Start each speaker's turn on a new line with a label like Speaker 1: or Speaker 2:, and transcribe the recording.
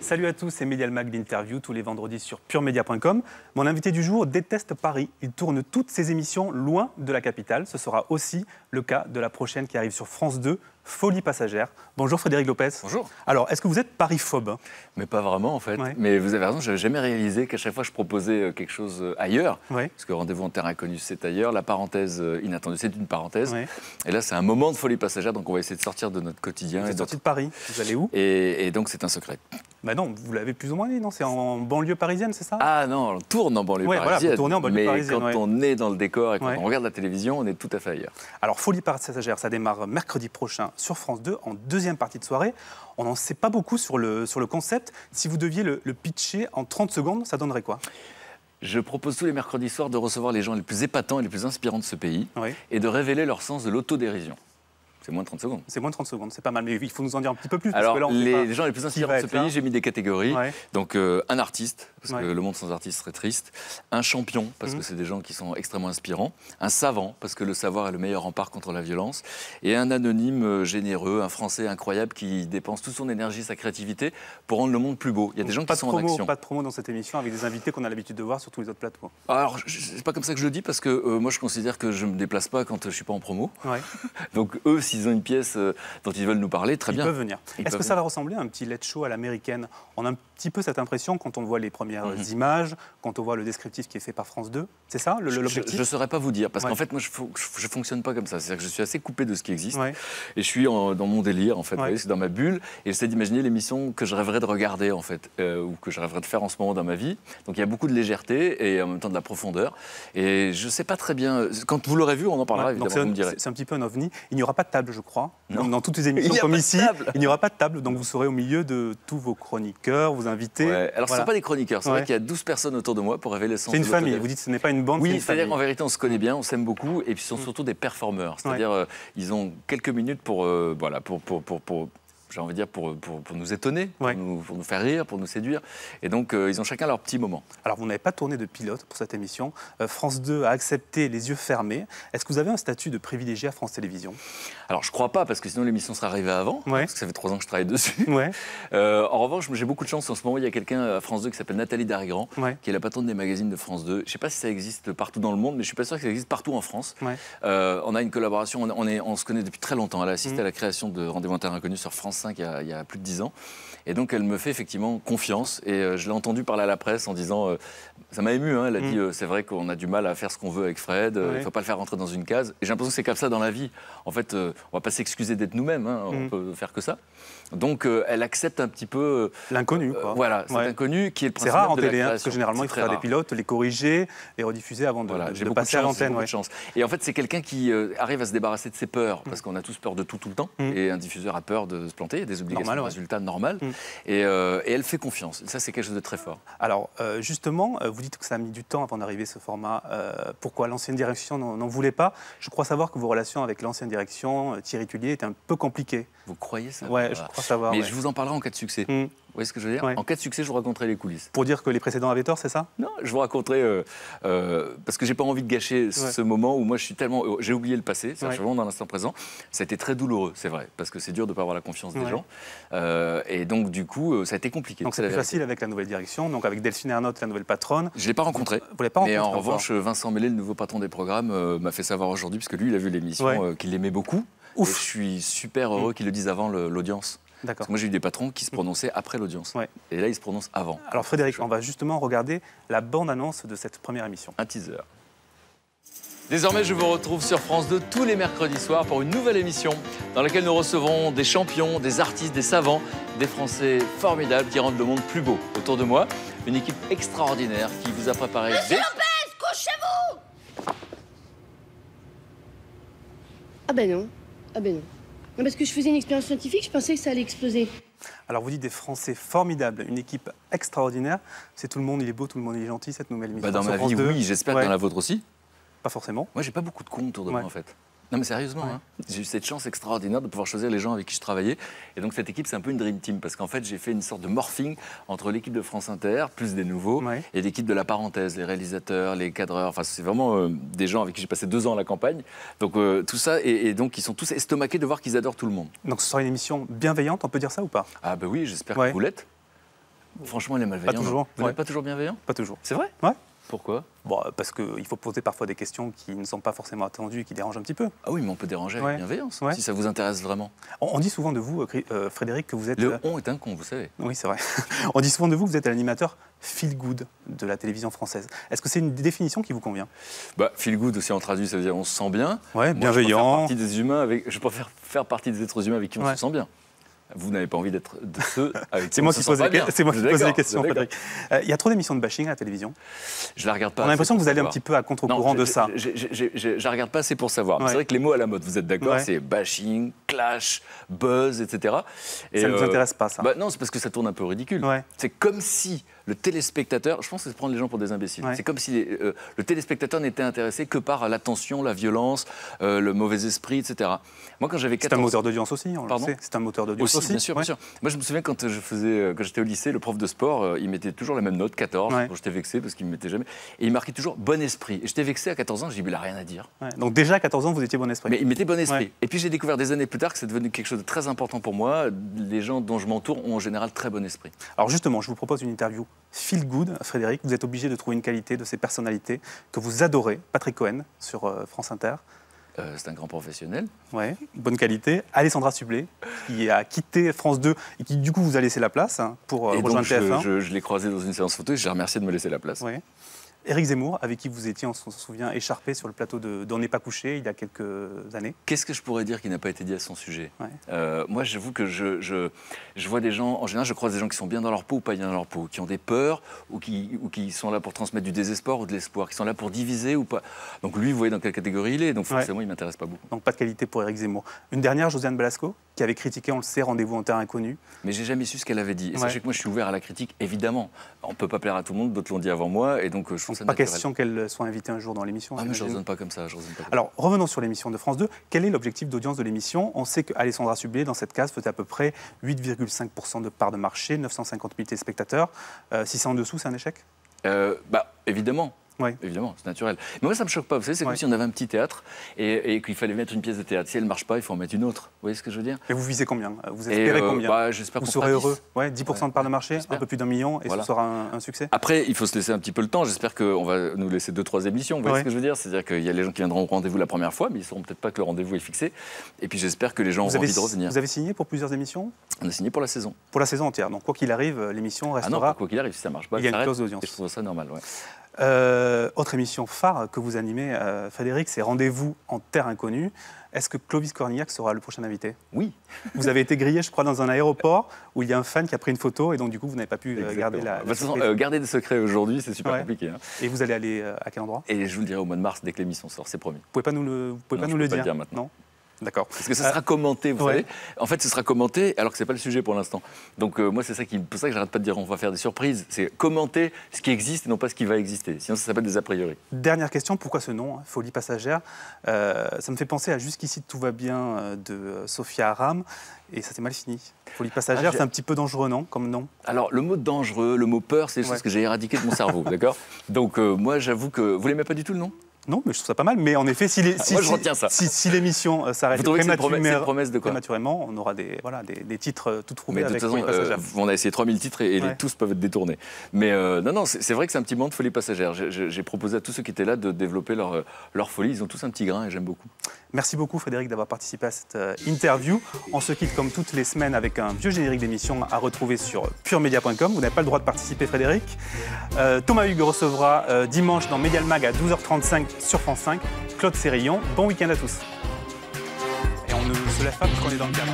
Speaker 1: Salut à tous, c'est Medial Mag d'interview tous les vendredis sur puremedia.com. Mon invité du jour déteste Paris. Il tourne toutes ses émissions loin de la capitale. Ce sera aussi le cas de la prochaine qui arrive sur France 2, Folie passagère. Bonjour Frédéric Lopez.
Speaker 2: Bonjour.
Speaker 1: Alors, est-ce que vous êtes pariphobe?
Speaker 2: Mais pas vraiment en fait.
Speaker 1: Ouais.
Speaker 2: Mais vous avez raison, je n'avais jamais réalisé qu'à chaque fois je proposais quelque chose ailleurs.
Speaker 1: Ouais.
Speaker 2: Parce que Rendez-vous en terre inconnue, c'est ailleurs. La parenthèse inattendue, c'est une parenthèse.
Speaker 1: Ouais.
Speaker 2: Et là, c'est un moment de folie passagère, donc on va essayer de sortir de notre quotidien.
Speaker 1: Vous êtes sorti de Paris, vous allez où?
Speaker 2: Et donc c'est un secret.
Speaker 1: Bah non, vous l'avez plus ou moins dit, non? C'est en banlieue parisienne, c'est ça?
Speaker 2: Ah non, on tourne en banlieue
Speaker 1: Voilà,
Speaker 2: parisienne.
Speaker 1: vous tournez en banlieue
Speaker 2: mais
Speaker 1: parisienne,
Speaker 2: quand on est dans le décor et quand
Speaker 1: Ouais.
Speaker 2: on regarde la télévision, on est tout à fait ailleurs.
Speaker 1: Alors, Folie passagère, ça démarre mercredi prochain sur France 2, en deuxième partie de soirée. On n'en sait pas beaucoup sur le concept. Si vous deviez le pitcher en 30 secondes, ça donnerait quoi?
Speaker 2: Je propose tous les mercredis soirs de recevoir les gens les plus épatants et les plus inspirants de ce pays
Speaker 1: Oui.
Speaker 2: et de révéler leur sens de l'autodérision. C'est moins de 30 secondes.
Speaker 1: C'est moins de 30 secondes, c'est pas mal, mais il faut nous en dire un petit peu plus.
Speaker 2: Alors,
Speaker 1: parce que là, on sait pas
Speaker 2: les gens les plus
Speaker 1: qui
Speaker 2: inspirants
Speaker 1: va
Speaker 2: de ce
Speaker 1: être là.
Speaker 2: pays, j'ai mis des catégories.
Speaker 1: Ouais.
Speaker 2: Donc, un artiste, parce
Speaker 1: Ouais.
Speaker 2: que le monde sans artiste serait triste. Un champion, parce que c'est des gens qui sont extrêmement inspirants. Un savant, parce que le savoir est le meilleur rempart contre la violence. Et un anonyme généreux, un Français incroyable qui dépense toute son énergie, sa créativité pour rendre le monde plus beau. Il y a des gens
Speaker 1: Pas
Speaker 2: qui
Speaker 1: de
Speaker 2: sont en action.
Speaker 1: Pas de promo dans cette émission avec des invités qu'on a l'habitude de voir sur tous les autres plateaux.
Speaker 2: Alors, c'est pas comme ça que je le dis, parce que moi, je considère que je me déplace pas quand je suis pas en promo.
Speaker 1: Ouais.
Speaker 2: Donc, eux, s'ils ont une pièce dont ils veulent nous parler, très
Speaker 1: Ils
Speaker 2: bien.
Speaker 1: peuvent venir.
Speaker 2: Ils
Speaker 1: Est-ce que
Speaker 2: peuvent
Speaker 1: ça va ressembler à un petit late show à l'américaine? On a un petit peu cette impression quand on voit les premières images, quand on voit le descriptif qui est fait par France 2. C'est ça l'objectif?
Speaker 2: Je ne saurais pas vous dire, parce
Speaker 1: Ouais.
Speaker 2: qu'en fait, moi, je fonctionne pas comme ça. C'est-à-dire que je suis assez coupé de ce qui existe.
Speaker 1: Ouais.
Speaker 2: Et je suis dans mon délire, en fait. Vous
Speaker 1: Ouais.
Speaker 2: voyez, c'est dans ma bulle. Et j'essaie d'imaginer l'émission que je rêverais de regarder, en fait, ou que je rêverais de faire en ce moment dans ma vie. Donc, il y a beaucoup de légèreté et en même temps de la profondeur. Et je ne sais pas très bien. Quand vous l'aurez vu, on en parlera,
Speaker 1: Ouais. Donc
Speaker 2: évidemment, vous me direz.
Speaker 1: c'est un petit peu un ovni. Il n'y aura pas de table, je crois.
Speaker 2: Non.
Speaker 1: Dans toutes les émissions
Speaker 2: Il n'y a
Speaker 1: comme
Speaker 2: pas de
Speaker 1: ici,
Speaker 2: table.
Speaker 1: il n'y aura pas de table. Donc vous serez au milieu de tous vos chroniqueurs, vos invités.
Speaker 2: Ouais. Alors, ce ne
Speaker 1: Voilà.
Speaker 2: sont pas des chroniqueurs. C'est
Speaker 1: Ouais.
Speaker 2: vrai qu'il y a 12 personnes autour de moi pour révéler le sens
Speaker 1: C'est une
Speaker 2: de
Speaker 1: famille.
Speaker 2: l'autodérision.
Speaker 1: Vous dites que ce n'est pas une bande, c'est
Speaker 2: Oui,
Speaker 1: une
Speaker 2: c'est-à-dire
Speaker 1: famille.
Speaker 2: qu'en vérité, on se connaît bien, on s'aime beaucoup, et puis ce sont surtout des performeurs. C'est-à-dire, ils ont quelques minutes pour, j'ai envie de dire, pour nous étonner,
Speaker 1: Ouais.
Speaker 2: pour nous faire rire, pour nous séduire. Et donc, ils ont chacun leur petit moment.
Speaker 1: Alors, vous n'avez pas tourné de pilote pour cette émission. France 2 a accepté les yeux fermés. Est-ce que vous avez un statut de privilégié à France Télévisions?
Speaker 2: Alors, je crois pas, parce que sinon l'émission serait arrivée avant,
Speaker 1: Ouais.
Speaker 2: parce que ça fait 3 ans que je travaille dessus.
Speaker 1: Ouais.
Speaker 2: En revanche, j'ai beaucoup de chance. En ce moment, il y a quelqu'un à France 2 qui s'appelle Nathalie Darigrand,
Speaker 1: Ouais.
Speaker 2: qui est la patronne des magazines de France 2. Je ne sais pas si ça existe partout dans le monde, mais je suis pas sûr que ça existe partout en France.
Speaker 1: Ouais.
Speaker 2: On a une collaboration, on se connaît depuis très longtemps. Elle a assisté à la création de Rendez-vous en terre inconnue sur France 5 il y a plus de 10 ans. Et donc, elle me fait effectivement confiance. Et je l'ai entendu parler à la presse en disant, ça m'a ému, hein, elle a dit, c'est vrai qu'on a du mal à faire ce qu'on veut avec Fred, il ne faut pas le faire rentrer dans une case. Et j'ai l'impression que c'est comme ça dans la vie. En fait, on ne va pas s'excuser d'être nous-mêmes, hein, on peut faire que ça. Donc, elle accepte un petit peu...
Speaker 1: L'inconnu, quoi.
Speaker 2: Voilà, cet
Speaker 1: Ouais.
Speaker 2: inconnu qui est le
Speaker 1: C'est
Speaker 2: principe
Speaker 1: rare en
Speaker 2: de la
Speaker 1: télé, hein, parce
Speaker 2: création.
Speaker 1: que généralement,
Speaker 2: C'est
Speaker 1: il faut
Speaker 2: très
Speaker 1: faire des
Speaker 2: rare.
Speaker 1: pilotes, les corriger et rediffuser avant de,
Speaker 2: Voilà,
Speaker 1: de
Speaker 2: j'ai beaucoup de
Speaker 1: passer à
Speaker 2: chance, j'ai
Speaker 1: l'antenne.
Speaker 2: beaucoup
Speaker 1: Ouais.
Speaker 2: de chance. Et en fait, c'est quelqu'un qui arrive à se débarrasser de ses peurs, parce qu'on a tous peur de tout le temps, et un diffuseur a peur de se planter, il y a des obligations
Speaker 1: Normal,
Speaker 2: de
Speaker 1: ouais.
Speaker 2: résultat normal, et elle fait confiance. Ça, c'est quelque chose de très fort.
Speaker 1: Alors, justement, vous dites que ça a mis du temps avant d'arriver ce format. Pourquoi l'ancienne direction n'en voulait pas? Je crois savoir que vos relations avec l'ancienne direction, Thierry Tullier, étaient un peu compliquées.
Speaker 2: Vous croyez ça?
Speaker 1: Ouais, je crois savoir.
Speaker 2: Mais
Speaker 1: ouais.
Speaker 2: je vous en parlerai en cas de succès. Vous voyez ce que je veux dire?
Speaker 1: Ouais.
Speaker 2: En cas de succès, je vous raconterai les coulisses.
Speaker 1: Pour dire que les précédents avaient tort, c'est ça?
Speaker 2: Non, je vous raconterai parce que j'ai pas envie de gâcher ce moment où moi je suis tellement j'ai oublié le passé, c'est-à-dire je suis vraiment dans l'instant présent. Ça a été très douloureux, c'est vrai, parce que c'est dur de pas avoir la confiance des gens. Et donc du coup, ça a été compliqué.
Speaker 1: Donc c'est plus facile avec la nouvelle direction, donc avec Delphine Ernotte, la nouvelle patronne.
Speaker 2: Je l'ai pas rencontré.
Speaker 1: Vous l'avez pas rencontré
Speaker 2: Mais en
Speaker 1: encore.
Speaker 2: revanche, Vincent Mellet, le nouveau patron des programmes, m'a fait savoir aujourd'hui, parce que lui, il a vu l'émission, qu'il aimait beaucoup.
Speaker 1: Ouf.
Speaker 2: Et je suis super heureux qu'il le dise avant l'audience.
Speaker 1: D'accord.
Speaker 2: Parce que moi, j'ai eu des patrons qui se prononçaient après l'audience.
Speaker 1: Ouais.
Speaker 2: Et là, ils se prononcent avant.
Speaker 1: Alors Frédéric, on va justement regarder la bande-annonce de cette première émission.
Speaker 2: Un teaser. Désormais, je vous retrouve sur France 2 tous les mercredis soirs pour une nouvelle émission dans laquelle nous recevrons des champions, des artistes, des savants, des Français formidables qui rendent le monde plus beau. Autour de moi, une équipe extraordinaire qui vous a préparé
Speaker 3: Monsieur Lopez, couchez-vous! Ah ben non. Ah ben non. Non, parce que je faisais une expérience scientifique, je pensais que ça allait exploser.
Speaker 1: Alors vous dites des Français formidables, une équipe extraordinaire. C'est tout le monde, il est beau, tout le monde il est gentil, cette nouvelle émission.
Speaker 2: Dans
Speaker 1: sur
Speaker 2: ma
Speaker 1: France
Speaker 2: vie,
Speaker 1: 2.
Speaker 2: oui, j'espère que dans la vôtre aussi.
Speaker 1: Pas forcément.
Speaker 2: Moi, j'ai pas beaucoup de cons autour de moi,
Speaker 1: Ouais.
Speaker 2: en fait. Non, mais sérieusement, hein. J'ai eu cette chance extraordinaire de pouvoir choisir les gens avec qui je travaillais. Et donc, cette équipe, c'est un peu une dream team. Parce qu'en fait, j'ai fait une sorte de morphing entre l'équipe de France Inter, plus des nouveaux, et l'équipe de la parenthèse, les réalisateurs, les cadreurs. Enfin, c'est vraiment des gens avec qui j'ai passé 2 ans à la campagne. Donc, tout ça, et donc, ils sont tous estomaqués de voir qu'ils adorent tout le monde.
Speaker 1: Donc, ce sera une émission bienveillante, on peut dire ça ou pas?
Speaker 2: Ah, ben oui, j'espère
Speaker 1: Ouais.
Speaker 2: que vous l'êtes. Franchement, les malveillants.
Speaker 1: Pas toujours.
Speaker 2: Vous n'êtes pas toujours bienveillant?
Speaker 1: Pas toujours.
Speaker 2: C'est vrai?
Speaker 1: Ouais.
Speaker 2: Pourquoi?
Speaker 1: Bon, parce qu'il faut poser parfois des questions qui ne sont pas forcément attendues et qui dérangent un petit peu.
Speaker 2: Ah oui, mais on peut déranger avec bienveillance, si ça vous intéresse vraiment.
Speaker 1: On dit souvent de vous, Frédéric, que vous êtes...
Speaker 2: Le on est un con, vous savez.
Speaker 1: Oui, c'est vrai. On dit souvent de vous que vous êtes l'animateur feel good de la télévision française. Est-ce que c'est une définition qui vous convient?
Speaker 2: Feel good aussi en traduit, ça veut dire on se sent bien.
Speaker 1: Ouais, bienveillant.
Speaker 2: Je préfère faire partie des êtres humains avec qui on se sent bien. Vous n'avez pas envie d'être de ceux avec qui
Speaker 1: C'est moi qui pose les questions, Frédéric. Il y a trop d'émissions de bashing à la télévision.
Speaker 2: Je la regarde pas.
Speaker 1: On a l'impression que vous allez un petit peu à contre-courant de ça.
Speaker 2: Je la regarde pas assez pour savoir. C'est vrai que les mots à la mode, vous êtes d'accord, c'est bashing, clash, buzz, etc. Et
Speaker 1: ça ne vous intéresse pas, ça?
Speaker 2: Non, c'est parce que ça tourne un peu au ridicule. C'est comme si le téléspectateur, je pense que c'est prendre les gens pour des imbéciles. C'est comme si le téléspectateur n'était intéressé que par l'attention, la violence, le mauvais esprit, etc. Moi, quand j'avais 14...
Speaker 1: C'est un moteur d'audience aussi, on le sait. C'est un moteur d'audience aussi.
Speaker 2: Bien sûr, bien sûr. Moi, je me souviens quand j'étais au lycée, le prof de sport, il mettait toujours la même note, 14. Bon, j'étais vexé parce qu'il ne me mettait jamais. Et il marquait toujours bon esprit. Et j'étais vexé à 14 ans, j'ai dit, il n'a rien à dire.
Speaker 1: Donc déjà à 14 ans, vous étiez bon esprit.
Speaker 2: Mais il mettait bon esprit. Et puis j'ai découvert des années plus tard que c'est devenu quelque chose de très important pour moi. Les gens dont je m'entoure ont en général très bon esprit.
Speaker 1: Alors justement, je vous propose une interview feel good, Frédéric. Vous êtes obligé de trouver une qualité de ces personnalités que vous adorez. Patrick Cohen sur France Inter.
Speaker 2: C'est un grand professionnel.
Speaker 1: Ouais, bonne qualité. Alessandra Sublet, qui a quitté France 2 et qui du coup vous a laissé la place pour rejoindre TF1.
Speaker 2: Je l'ai croisé dans une séance photo et je l'ai remercié de me laisser la place.
Speaker 1: Ouais. Éric Zemmour, avec qui vous étiez, on se souvient, écharpé sur le plateau d'On n'est pas couché il y a quelques années.
Speaker 2: Qu'est-ce que je pourrais dire qui n'a pas été dit à son sujet? Moi, j'avoue que je vois des gens, en général, je croise des gens qui sont bien dans leur peau ou pas bien dans leur peau, qui ont des peurs ou qui sont là pour transmettre du désespoir ou de l'espoir, qui sont là pour diviser ou pas. Donc lui, vous voyez dans quelle catégorie il est, donc forcément, il ne m'intéresse pas beaucoup.
Speaker 1: Donc pas de qualité pour Éric Zemmour. Une dernière, Josiane Balasco, qui avait critiqué, on le sait, Rendez-vous en terre inconnue.
Speaker 2: Mais j'ai jamais su ce qu'elle avait dit. Et sachez que moi, je suis ouvert à la critique, évidemment. On ne peut pas plaire à tout le monde, d'autres l'ont dit avant moi, et donc je trouve ça
Speaker 1: pas
Speaker 2: naturel.
Speaker 1: Question qu'elle soit invitée un jour dans l'émission.
Speaker 2: Ah mais je ne raisonne pas comme ça.
Speaker 1: Alors revenons sur l'émission de France 2. Quel est l'objectif d'audience de l'émission? On sait qu'Alessandra Sublet, dans cette case, faisait à peu près 8,5% de part de marché, 950 000 téléspectateurs. Si c'est en dessous, c'est un échec?
Speaker 2: Évidemment.
Speaker 1: Oui.
Speaker 2: Évidemment, c'est naturel. Mais moi, ça ne me choque pas. Vous savez, c'est comme si on avait un petit théâtre et qu'il fallait mettre une pièce de théâtre. Si elle ne marche pas, il faut en mettre une autre. Vous voyez ce que je veux dire?
Speaker 1: Et vous visez combien? Vous espérez combien?
Speaker 2: J'espère
Speaker 1: vous
Speaker 2: qu'on
Speaker 1: serez heureux.
Speaker 2: 10.
Speaker 1: 10% de part de marché, un peu plus d'1 million, et ce sera un succès?
Speaker 2: Après, il faut se laisser un petit peu le temps. J'espère qu'on va nous laisser 2-3 émissions. Vous voyez ce que je veux dire? C'est-à-dire qu'il y a les gens qui viendront au rendez-vous la première fois, mais ils ne sauront peut-être pas que le rendez-vous est fixé. Et puis j'espère que les gens auront envie de revenir.
Speaker 1: Vous avez signé pour plusieurs émissions?
Speaker 2: On a signé pour la saison.
Speaker 1: Pour la saison entière. Donc quoi qu'il arrive, l'émission restera...
Speaker 2: Ah non, quoi qu'il arrive, si ça marche pas,
Speaker 1: il y a une clause d'audience.
Speaker 2: Je trouve ça normal,
Speaker 1: autre émission phare que vous animez, Frédéric, c'est Rendez-vous en terre inconnue. Est-ce que Clovis Cornillac sera le prochain invité?
Speaker 2: Oui.
Speaker 1: Vous avez été grillé, je crois, dans un aéroport où il y a un fan qui a pris une photo et donc du coup, vous n'avez pas pu garder la...
Speaker 2: De toute façon, garder des secrets aujourd'hui, c'est super compliqué.
Speaker 1: Et vous allez aller à quel endroit?
Speaker 2: Et je vous le dirai au mois de mars dès que l'émission sort, c'est promis.
Speaker 1: Vous pouvez pas nous le dire?
Speaker 2: Dire maintenant.
Speaker 1: Non. D'accord.
Speaker 2: Parce que ça sera commenté, vous savez. En fait, ce sera commenté alors que c'est pas le sujet pour l'instant. Donc moi, c'est pour ça que j'arrête pas de dire on va faire des surprises. C'est commenter ce qui existe et non pas ce qui va exister. Sinon, ça s'appelle des a priori. Dernière question, pourquoi ce nom, Folie passagère? Ça me fait penser à Jusqu'ici tout va bien de Sophia Aram. Et ça s'est mal fini. Folie passagère, c'est un petit peu dangereux, non, comme nom? Alors, le mot dangereux, le mot peur, c'est des choses que j'ai éradiquées de mon cerveau, d'accord? Donc moi, j'avous que... Vous l'aimez pas du tout, le nom? Non, mais je trouve ça pas mal. Mais en effet, si l'émission s'arrête prématurément, on aura des titres tout trouvés avec Folie passagère. On a essayé 3000 titres et tous peuvent être détournés. Mais non, c'est vrai que c'est un petit moment de folie passagère. J'ai proposé à tous ceux qui étaient là de développer leur folie. Ils ont tous un petit grain et j'aime beaucoup. Merci beaucoup, Frédéric, d'avoir participé à cette interview. On se quitte comme toutes les semaines avec un vieux générique d'émission à retrouver sur puremedia.com. Vous n'avez pas le droit de participer, Frédéric. Thomas Hugues recevra dimanche dans Medial Mag à 12h35 sur France 5. Claude Sérillon, bon week-end à tous. Et on ne se lève pas parce qu'on est dans le cadre.